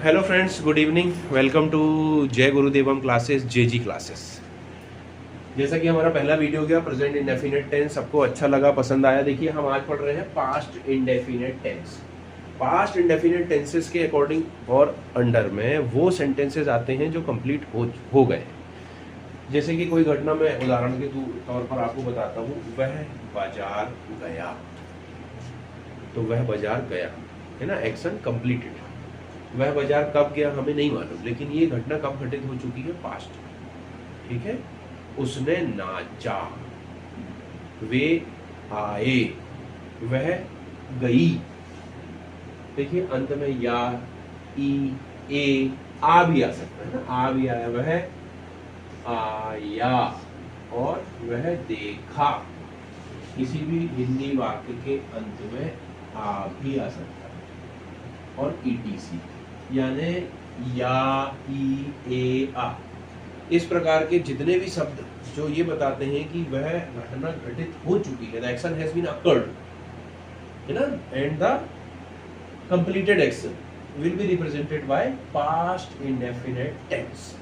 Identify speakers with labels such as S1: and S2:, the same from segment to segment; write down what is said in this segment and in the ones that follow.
S1: Hello friends, good evening. Welcome to Jai Gurudevam classes, Jazzy classes. जैसा कि हमारा पहला वीडियो गया प्रेजेंट इंडेफिनिट टेंस, सबको अच्छा लगा, पसंद आया। देखिए हम आज पढ़ रहे हैं past indefinite tense. Past indefinite tenses के अकॉर्डिंग और अंडर में वो सेंटेंसेस आते हैं जो कंप्लीट हो गए। जैसे कि कोई घटना, मैं उदाहरण के तौर पर आपको बताता हूँ। वह बाजार गया, तो वह बाजार गया है ना, एक्शन कंप्लीटेड। वह बाजार कब गया हमें नहीं मालूम, लेकिन ये घटना कब घटित हो चुकी है, पास्ट। ठीक है। उसने नाचा, वे आए, वह गई। देखिए अंत में या, ई, ए, आ भी आ सकता है ना, आ भी आया, वह आया, और वह देखा। किसी भी हिंदी वाक्य के अंत में आ भी आ सकता है, और ईटीसी यानी या, ई, ए, आ। इस प्रकार के जितने भी शब्द जो ये बताते हैं कि वह घटना घटित हो चुकी है, the action has been occurred, है ना, and the completed action will be represented by past indefinite tense.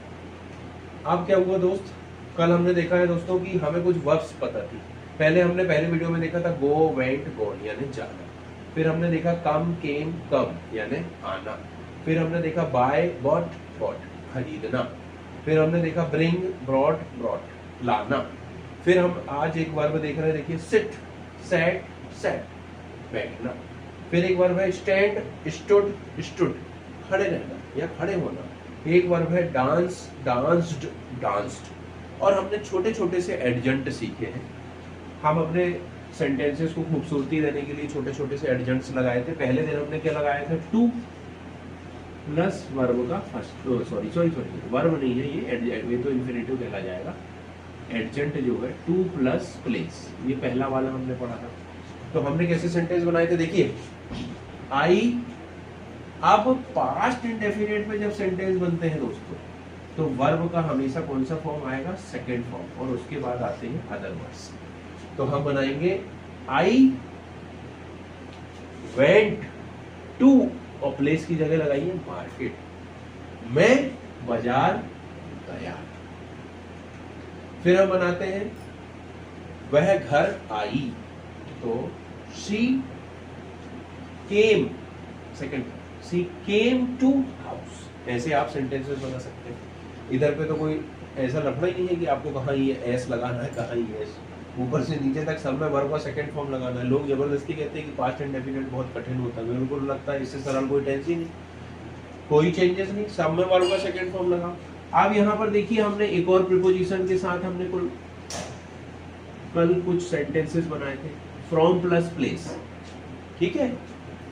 S1: अब क्या हुआ दोस्त, कल हमने देखा है दोस्तों कि हमें कुछ वर्ब्स पता थी। पहले हमने पहले वीडियो में देखा था गो, वेंट, गॉन यानी जाना। फिर हमने देखा कम, केम, कम यानी आना। फिर हमने देखा बाय, बॉट, बॉट खरीदना। फिर हमने देखा ब्रिंग, ब्रॉट, ब्रॉट लाना। फिर हम आज एक वर्ब देख रहे हैं, देखिए सिट, सेट, सेट बैठना। फिर एक वर्ब है स्टैंड, स्टूड, स्टूड खड़े रहना या खड़े होना। एक वर्ब है डांस, डांस्ड, डांस्ड। और हमने छोटे छोटे से एडजेंट सीखे हैं। हम अपने सेंटेंसेस को खूबसूरती देने के लिए छोटे छोटे से एडजेंट्स लगाए थे। पहले दिन हमने क्या लगाया था, टू प्लस वर्ब का फर्स्ट, सॉरी वर्ब नहीं है ये तो इंफिनिटिव कहला जाएगा। एडजेंट जो है टू प्लस प्लेस, ये पहला वाला हमने पढ़ा था। तो हमने कैसे सेंटेंस बनाए थे, देखिए आई। अब पास्ट इंडेफिनिट में जब सेंटेंस बनते हैं दोस्तों, तो वर्ब का हमेशा कौन सा फॉर्म आएगा, सेकेंड फॉर्म, और उसके बाद आते हैं अदर वर्ड्स। तो हम बनाएंगे आई वेंट टू, और प्लेस की जगह लगाइए मार्केट। मैं बाजार गया। फिर हम बनाते हैं वह घर आई, तो she came, second, she came to house. ऐसे आप सेंटेंसेस बना सकते हैं। इधर पे तो कोई ऐसा लफड़ा ही नहीं है कि आपको कहाँ ये एस लगाना है, कहाँ ये एस, ऊपर से नीचे तक सब में वर्ब का सेकंड फॉर्म लगाना है। लोग जबरदस्ती कहते हैं कि पास्ट इंडेफिनिट बहुत कठिन होता है। मेरे को लगता है इससे सरल कोई टेंस ही नहीं, कोई चेंजेस नहीं, सब में वर्ब का सेकंड फॉर्म लगा। अब यहाँ पर देखिए हमने एक और प्रीपोजिशन के साथ हमने कल कुछ सेंटेंसेस बनाए थे। फ्रॉम प्लस प्लेस, ठीक है,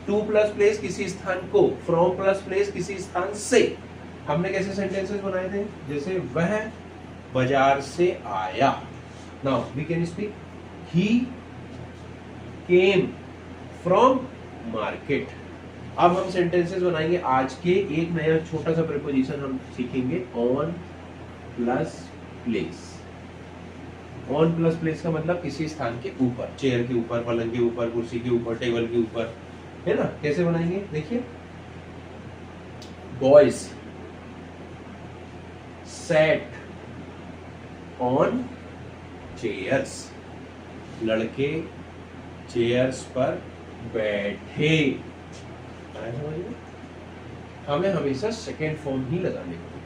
S1: टू प्लस प्लेस किसी स्थान को, फ्रॉम प्लस प्लेस किसी स्थान से। हमने कैसे सेंटेंसेस बनाए थे, जैसे वह बाजार से आया। Now we can speak he came from market। अब हम सेंटेंसेस बनाएंगे आज के। एक नया छोटा सा प्रीपोजिशन हम सीखेंगे, on plus place. On plus place का मतलब किसी स्थान के ऊपर, चेयर के ऊपर, पलंग के ऊपर, कुर्सी के ऊपर, टेबल के ऊपर, है ना। कैसे बनाएंगे, देखिए बॉयज सेट ऑन चेयर्स, लड़के चेयर्स पर बैठे। हमें हमेशा सेकेंड फॉर्म ही लगाने को,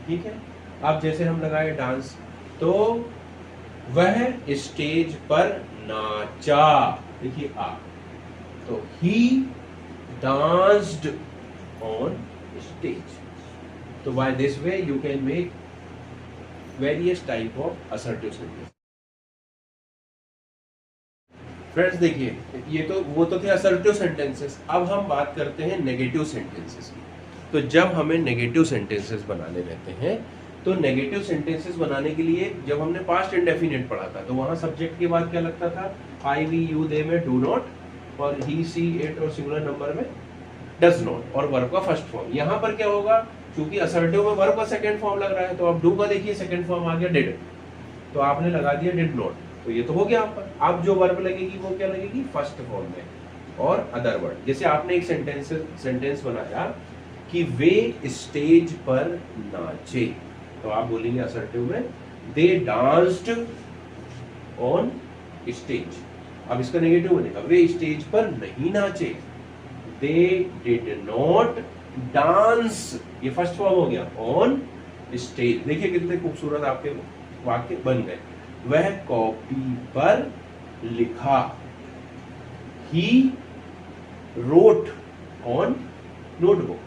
S1: ठीक है। अब जैसे हम लगाए डांस, तो वह स्टेज पर नाचा, देखिए आ, तो ही डांस्ड ऑन स्टेज। तो by this way you can make various type of assertive sentence. Friends देखिए, ये तो वो तो थे असर्टिव सेंटेंसेस। अब हम बात करते हैं नेगेटिव सेंटेंसेस की। तो जब हमें नेगेटिव सेंटेंसेस बनाने रहते हैं, तो नेगेटिव सेंटेंसेस बनाने के लिए जब हमने पास्ट इंडेफिनिट पढ़ा था, तो वहां सब्जेक्ट के बाद क्या लगता था, आई, वी, यू, दे में डू नॉट, और ही, सी, इट और सिंगुलर नंबर में डज नॉट, और वर्ब का फर्स्ट फॉर्म। यहाँ पर क्या होगा, क्योंकि असर्टिव में वर्ब का सेकंड फॉर्म लग रहा है, तो अब डू का देखिए सेकंड फॉर्म आ गया डिड, तो आपने लगा दिया डिड नॉट, तो ये तो हो गया आप पर। अब जो वर्ब लगेगी वो क्या लगेगी, फर्स्ट फॉर्म में, और अदर वर्ड। जैसे आपने एक सेंटेंस बनाया कि वे स्टेज पर नाचे, तो आप बोलेंगे असर्टिव में दे डांस्ड ऑन स्टेज। अब इसका नेगेटिव बनेगा वे स्टेज पर नहीं नाचे, दे डिड नॉट डांस, ये फर्स्ट फॉर्म हो गया ऑन स्टेज। देखिए कितने खूबसूरत आपके वाक्य बन गए। वह कॉपी पर लिखा, ही रोट ऑन नोटबुक,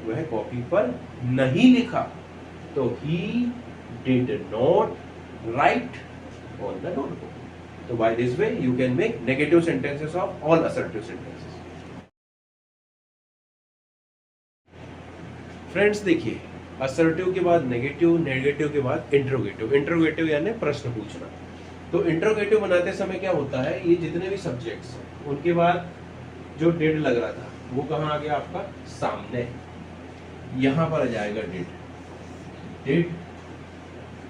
S1: वह कॉपी पर नहीं लिखा, तो he did not write on the notebook. तो by this way you can make negative sentences of all assertive sentences. Friends देखिए, असर्टिव के बाद नेगेटिव, नेगेटिव के बाद इंट्रोगेटिव। इंट्रोगेटिव यानी प्रश्न पूछना। तो इंट्रोगेटिव बनाते समय क्या होता है, ये जितने भी सब्जेक्ट्स हैं उनके बाद जो डिड लग रहा था वो कहाँ आ गया आपका सामने, यहां पर आ जाएगा डिड, डिड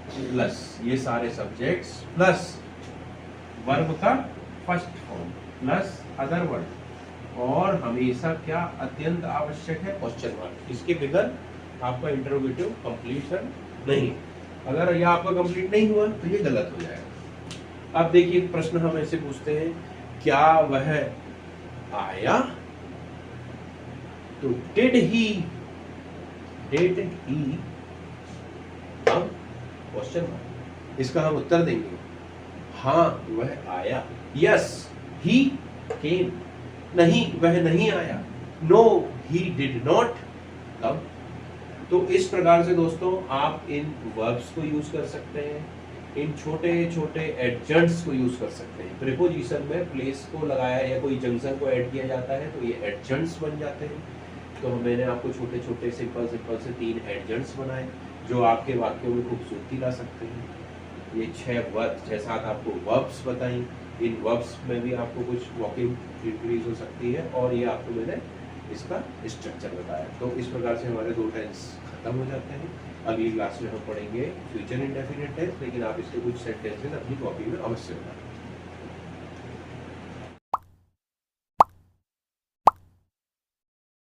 S1: प्लस ये सारे सब्जेक्ट्स प्लस वर्ब का first form plus other word, और हमेशा क्या अत्यंत आवश्यक है क्वेश्चन मार्क। इसके बगैर आपका इंट्रोगेटिव कंप्लीशन नहीं। अगर यह आपका कंप्लीट नहीं हुआ तो ये गलत हो जाएगा। अब देखिए प्रश्न हम ऐसे पूछते हैं, क्या वह आया, तो डिड ही अब क्वेश्चन मार्क, इसका हम उत्तर देंगे हाँ वह आया, यस ही केम, नहीं वह नहीं आया, no he did not come. तो इस प्रकार से दोस्तों आप इन वर्ब्स को यूज कर सकते हैं, इन छोटे छोटे एडजंक्ट्स को यूज कर सकते हैं। प्रीपोजिशन में प्लेस को लगाया या कोई जंक्शन को ऐड किया जाता है तो ये एडजंक्ट्स बन जाते हैं। तो मैंने आपको छोटे छोटे सिंपल सिंपल से 3 एडजंक्ट्स बनाए जो आपके वाक्यों में खूबसूरती ला सकते हैं। ये 6-7 आपको वर्ब्स बताई, इन वर्ब्स में भी आपको कुछ वोकैब इंक्रीज हो सकती है, और ये आपको मैंने इसका स्ट्रक्चर बताया। तो इस प्रकार से हमारे 2 टेंस खत्म हो जाते हैं। अगली क्लास में हम पढ़ेंगे फ्यूचर इंडेफिनिट टेंस, लेकिन आप इसके कुछ सेंटेंसेस अपनी कॉपी में अवश्य बनाएं।